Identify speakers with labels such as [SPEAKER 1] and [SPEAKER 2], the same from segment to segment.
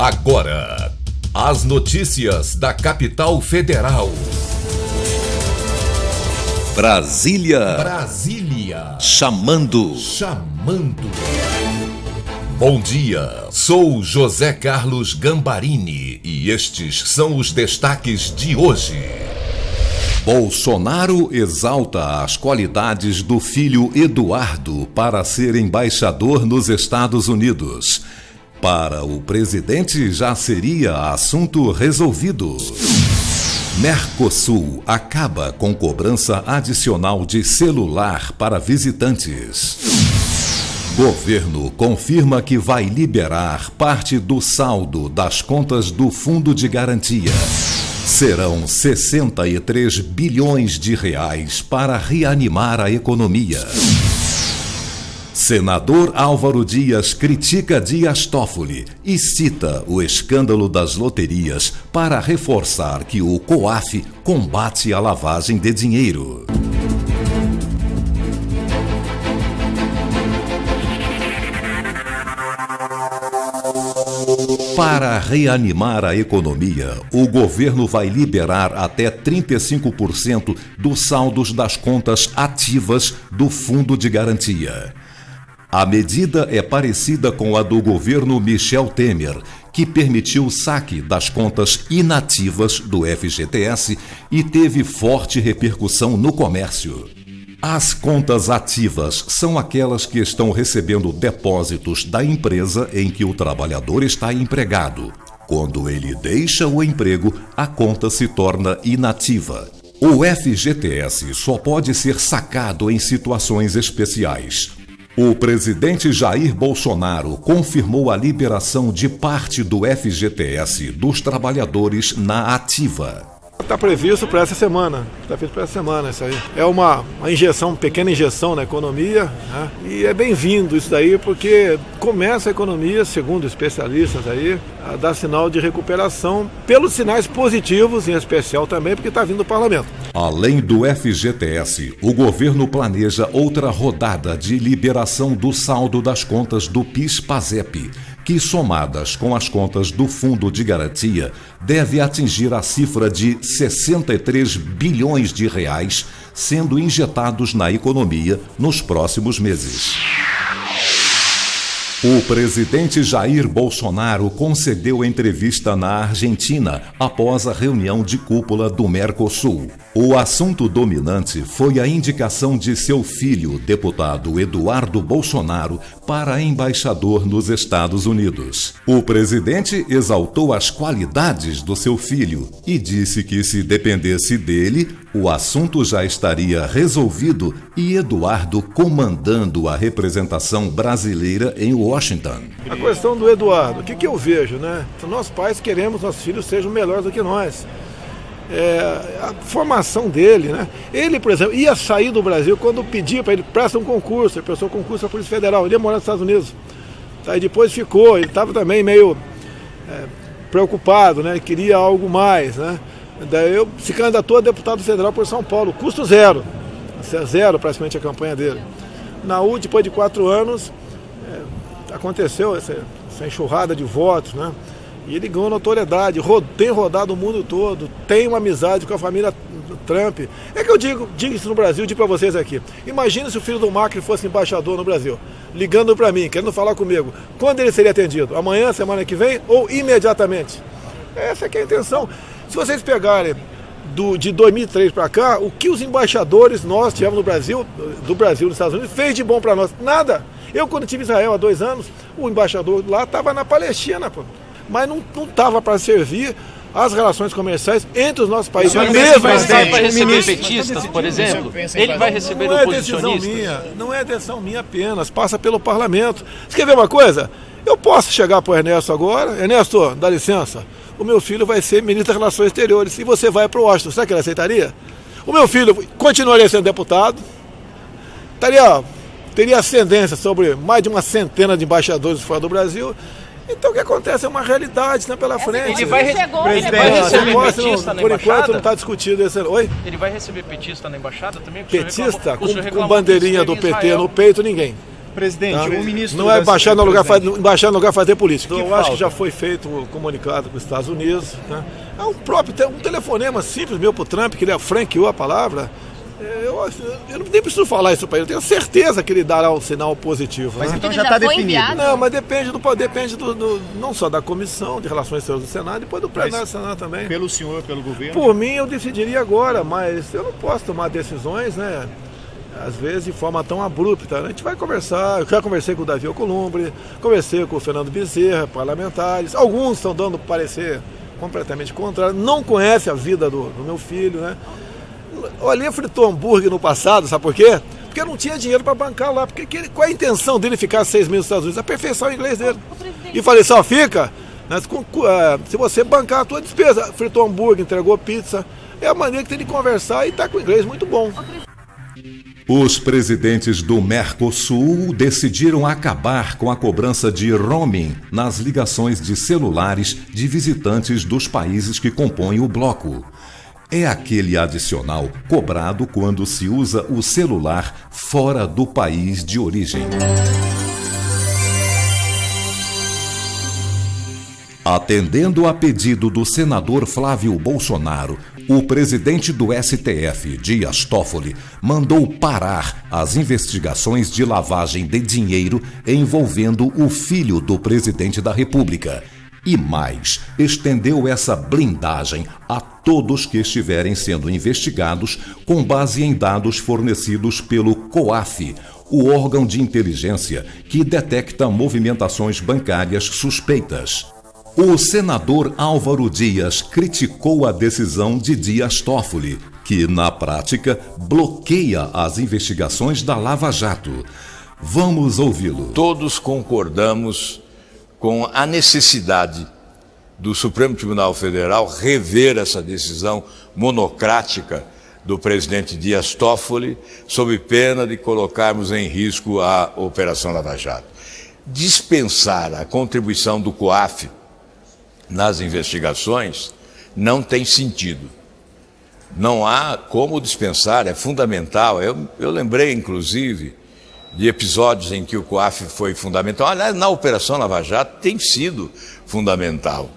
[SPEAKER 1] Agora, as notícias da capital federal. Brasília chamando. Bom dia, sou José Carlos Gambarini e estes são os destaques de hoje. Bolsonaro exalta as qualidades do filho Eduardo para ser embaixador nos Estados Unidos. Para o presidente já seria assunto resolvido. Mercosul acaba com cobrança adicional de celular para visitantes. Governo confirma que vai liberar parte do saldo das contas do Fundo de Garantia. Serão 63 bilhões de reais para reanimar a economia. Senador Álvaro Dias critica Dias Toffoli e cita o escândalo das loterias para reforçar que o COAF combate a lavagem de dinheiro. Para reanimar a economia, o governo vai liberar até 35% dos saldos das contas ativas do Fundo de Garantia. A medida é parecida com a do governo Michel Temer, que permitiu o saque das contas inativas do FGTS e teve forte repercussão no comércio. As contas ativas são aquelas que estão recebendo depósitos da empresa em que o trabalhador está empregado. Quando ele deixa o emprego, a conta se torna inativa. O FGTS só pode ser sacado em situações especiais. O presidente Jair Bolsonaro confirmou a liberação de parte do FGTS dos trabalhadores na ativa.
[SPEAKER 2] Está previsto para essa semana, isso aí. É uma injeção, pequena injeção na economia, né? E é bem-vindo isso daí, porque começa a economia, segundo especialistas aí, a dar sinal de recuperação, pelos sinais positivos, em especial também, porque está vindo do parlamento.
[SPEAKER 1] Além do FGTS, o governo planeja outra rodada de liberação do saldo das contas do PIS/PASEP, que, somadas com as contas do Fundo de Garantia, deve atingir a cifra de 63 bilhões de reais, sendo injetados na economia nos próximos meses. O presidente Jair Bolsonaro concedeu entrevista na Argentina após a reunião de cúpula do Mercosul. O assunto dominante foi a indicação de seu filho, deputado Eduardo Bolsonaro, para embaixador nos Estados Unidos. O presidente exaltou as qualidades do seu filho e disse que, se dependesse dele, o assunto já estaria resolvido e Eduardo comandando a representação brasileira em Washington.
[SPEAKER 2] A questão do Eduardo, o que eu vejo, né? Nós pais queremos que nossos filhos sejam melhores do que nós. A formação dele, né? Ele, por exemplo, ia sair do Brasil quando pedia para ele prestar um concurso, ele prestou um concurso da Polícia Federal, ele ia morar nos Estados Unidos. Aí depois ficou, ele estava também meio preocupado, né? Ele queria algo mais, né? Daí eu se candidatou a deputado federal por São Paulo, custo zero. Zero praticamente a campanha dele. Na U, depois de 4 anos, aconteceu essa enxurrada de votos, né? E ele ganhou notoriedade, tem rodado o mundo todo, tem uma amizade com a família Trump. É que eu digo isso no Brasil, digo para vocês aqui. Imagina se o filho do Macri fosse embaixador no Brasil, ligando para mim, querendo falar comigo. Quando ele seria atendido? Amanhã, semana que vem ou imediatamente? Essa é que é a intenção. Se vocês pegarem de 2003 para cá, o que os embaixadores nós tivemos no Brasil, do Brasil nos Estados Unidos, fez de bom para nós? Nada. Eu, quando estive em Israel há 2 anos, o embaixador lá estava na Palestina, pô. Mas não estava para servir as relações comerciais entre os nossos países.
[SPEAKER 3] Ele vai receber petistas, por exemplo? Ele vai receber oposicionistas?
[SPEAKER 2] Não é decisão minha apenas, passa pelo parlamento. Você quer ver uma coisa? Eu posso chegar para o Ernesto agora, Ernesto, dá licença, o meu filho vai ser ministro das Relações Exteriores e você vai para o Washington, será que ele aceitaria? O meu filho continuaria sendo deputado, teria ascendência sobre mais de uma centena de embaixadores fora do Brasil. Então o que acontece é uma realidade, né, pela frente.
[SPEAKER 3] Ele vai receber petista na
[SPEAKER 2] por
[SPEAKER 3] embaixada?
[SPEAKER 2] Enquanto não está discutido esse... Oi?
[SPEAKER 3] Ele vai receber petista na embaixada também?
[SPEAKER 2] Petista? Com bandeirinha do PT no peito, ninguém.
[SPEAKER 4] Presidente,
[SPEAKER 2] tá?
[SPEAKER 4] o ministro...
[SPEAKER 2] Não é baixar no lugar fazer política. Então, eu acho que já foi feito comunicado com os Estados Unidos. Né? É um telefonema simples meu para o Trump, que ele franqueou a palavra. Eu nem preciso falar isso para ele, eu tenho certeza que ele dará um sinal positivo.
[SPEAKER 4] Mas
[SPEAKER 2] né?
[SPEAKER 4] então já está definido.
[SPEAKER 5] Enviado?
[SPEAKER 2] Não, mas depende não só da Comissão de Relações Exteriores do Senado, depois do plenário do Senado também.
[SPEAKER 4] Pelo senhor, pelo governo?
[SPEAKER 2] Por mim, eu decidiria agora, mas eu não posso tomar decisões, né? Às vezes de forma tão abrupta. A gente vai conversar, eu já conversei com o Davi Alcolumbre, conversei com o Fernando Bezerra, parlamentares, alguns estão dando parecer completamente contrário, não conhecem a vida do meu filho, né? O Alinha fritou hambúrguer no passado, sabe por quê? Porque não tinha dinheiro para bancar lá. Qual é a intenção dele ficar 6 meses nos Estados Unidos? Aperfeiçoar o inglês dele. E falei, só fica, né, se você bancar a tua despesa. Fritou hambúrguer, entregou pizza. É a maneira que tem de conversar e está com o inglês muito bom.
[SPEAKER 1] Os presidentes do Mercosul decidiram acabar com a cobrança de roaming nas ligações de celulares de visitantes dos países que compõem o bloco. É aquele adicional cobrado quando se usa o celular fora do país de origem. Atendendo a pedido do senador Flávio Bolsonaro, o presidente do STF, Dias Toffoli, mandou parar as investigações de lavagem de dinheiro envolvendo o filho do presidente da República. E mais, estendeu essa blindagem a todos que estiverem sendo investigados com base em dados fornecidos pelo COAF, o órgão de inteligência que detecta movimentações bancárias suspeitas. O senador Álvaro Dias criticou a decisão de Dias Toffoli, que, na prática, bloqueia as investigações da Lava Jato. Vamos ouvi-lo.
[SPEAKER 6] Todos concordamos com a necessidade do Supremo Tribunal Federal rever essa decisão monocrática do presidente Dias Toffoli, sob pena de colocarmos em risco a Operação Lava Jato. Dispensar a contribuição do COAF nas investigações não tem sentido. Não há como dispensar, é fundamental. Eu lembrei, inclusive, de episódios em que o COAF foi fundamental. Aliás, na Operação Lava Jato tem sido fundamental.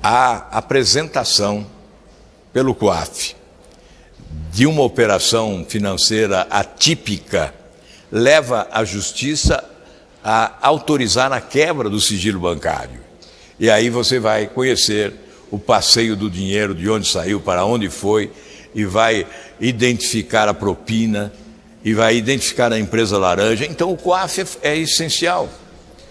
[SPEAKER 6] A apresentação pelo COAF de uma operação financeira atípica leva a Justiça a autorizar a quebra do sigilo bancário. E aí você vai conhecer o passeio do dinheiro, de onde saiu, para onde foi, e vai identificar a propina, e vai identificar a empresa laranja. Então o COAF é essencial.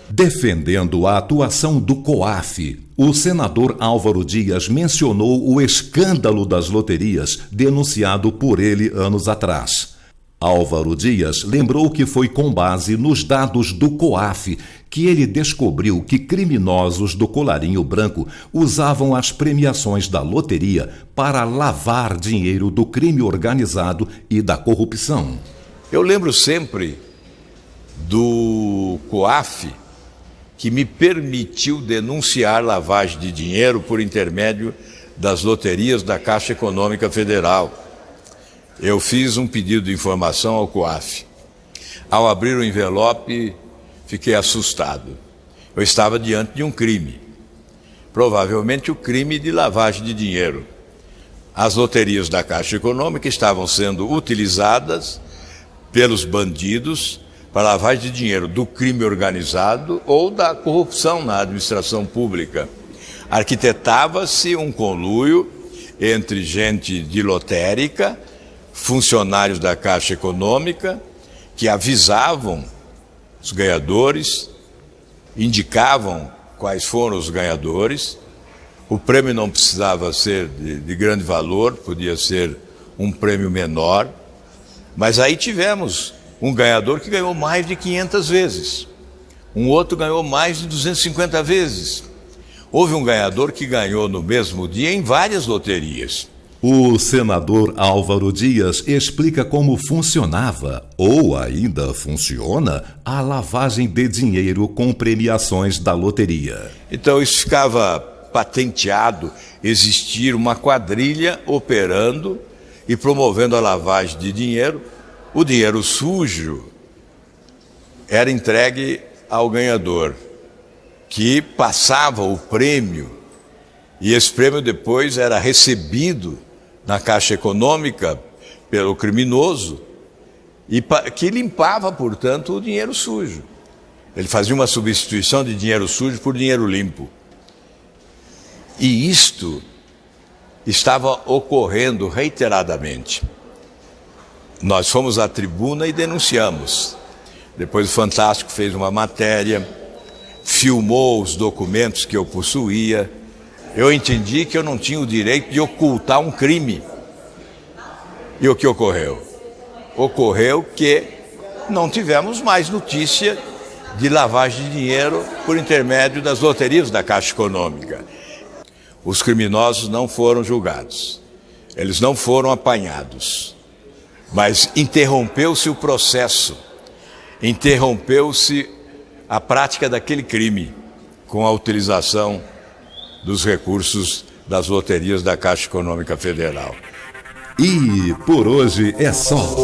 [SPEAKER 1] Defendendo a atuação do COAF, o senador Álvaro Dias mencionou o escândalo das loterias denunciado por ele anos atrás. Álvaro Dias lembrou que foi com base nos dados do COAF que ele descobriu que criminosos do colarinho branco usavam as premiações da loteria para lavar dinheiro do crime organizado e da corrupção.
[SPEAKER 6] Eu lembro sempre do COAF, que me permitiu denunciar lavagem de dinheiro por intermédio das loterias da Caixa Econômica Federal. Eu fiz um pedido de informação ao COAF. Ao abrir o envelope, fiquei assustado. Eu estava diante de um crime, provavelmente o crime de lavagem de dinheiro. As loterias da Caixa Econômica estavam sendo utilizadas pelos bandidos para lavagem de dinheiro do crime organizado ou da corrupção na administração pública. Arquitetava-se um conluio entre gente de lotérica, funcionários da Caixa Econômica, que avisavam os ganhadores, indicavam quais foram os ganhadores. O prêmio não precisava ser de grande valor, podia ser um prêmio menor. Mas aí tivemos um ganhador que ganhou mais de 500 vezes. Um outro ganhou mais de 250 vezes. Houve um ganhador que ganhou no mesmo dia em várias loterias.
[SPEAKER 1] O senador Álvaro Dias explica como funcionava, ou ainda funciona, a lavagem de dinheiro com premiações da loteria.
[SPEAKER 6] Então isso ficava patenteado, existir uma quadrilha operando e promovendo a lavagem de dinheiro. O dinheiro sujo era entregue ao ganhador, que passava o prêmio, e esse prêmio depois era recebido na Caixa Econômica pelo criminoso, e que limpava, portanto, o dinheiro sujo. Ele fazia uma substituição de dinheiro sujo por dinheiro limpo. E isto estava ocorrendo reiteradamente. Nós fomos à tribuna e denunciamos. Depois o Fantástico fez uma matéria, filmou os documentos que eu possuía. Eu entendi que eu não tinha o direito de ocultar um crime. E o que ocorreu? Ocorreu que não tivemos mais notícia de lavagem de dinheiro por intermédio das loterias da Caixa Econômica. Os criminosos não foram julgados, eles não foram apanhados, mas interrompeu-se o processo, interrompeu-se a prática daquele crime com a utilização dos recursos das loterias da Caixa Econômica Federal.
[SPEAKER 1] E por hoje é só.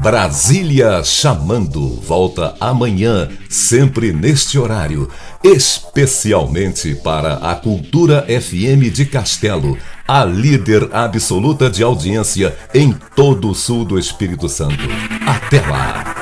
[SPEAKER 1] Brasília Chamando volta amanhã, sempre neste horário, especialmente para a Cultura FM de Castelo, a líder absoluta de audiência em todo o sul do Espírito Santo. Até lá!